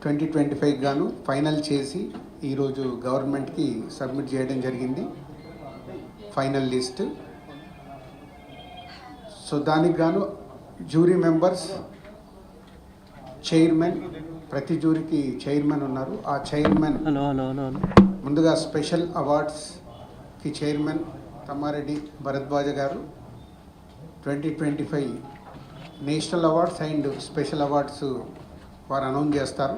2025 గాను ఫైనల్ చేసి ఈరోజు గవర్నమెంట్కి సబ్మిట్ చేయడం జరిగింది ఫైనల్ లిస్ట్. సో దానికి గాను జ్యూరీ మెంబర్స్, చైర్మన్, ప్రతి జ్యూరీకి చైర్మన్ ఉన్నారు. ఆ చైర్మన్ ముందుగా స్పెషల్ అవార్డ్స్కి chairman Tammareddy Bharadwaja garu 2025 national awards and special awards వారు అనౌన్స్ చేస్తారు.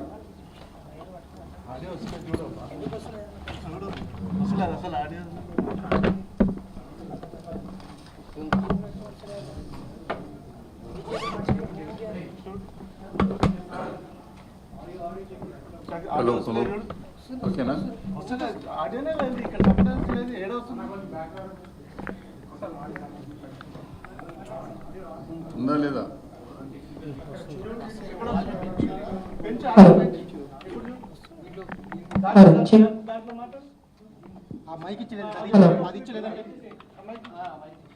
హలో ఓకేనా? ఉందా లేదా?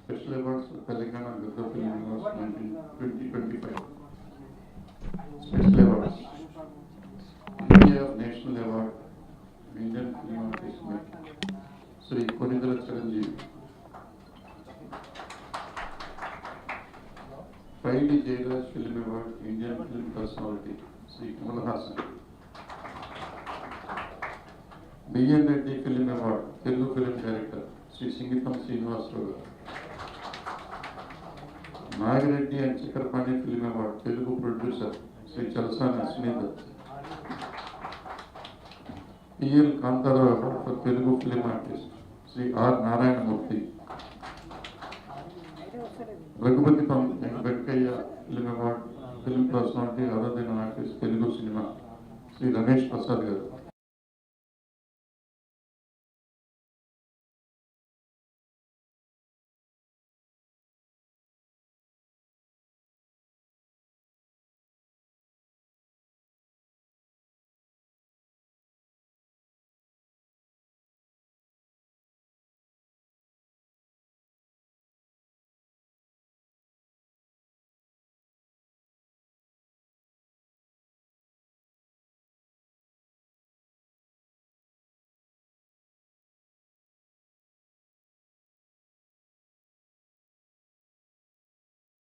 Special awards Telangana Gaddar film awards 2025. Special awards India national award Indian film artist Shri Konidela Chiranjeevi. Paidi Jairaj film award Indian film personality Shri Kamal Haasan. BN Reddy film award Telugu film director Shri Singeetam Srinivasarao garu. Nagireddy and Chakrapani film award Telugu producer Shri Chalasani Ashwini Dutt. PL Kantharao award for Telugu film artist Shri are Narayanamurthy. Raghupathi Venkaiah film award film personality other then artist Telugu cinema Shri Ramesh Prasad గారు.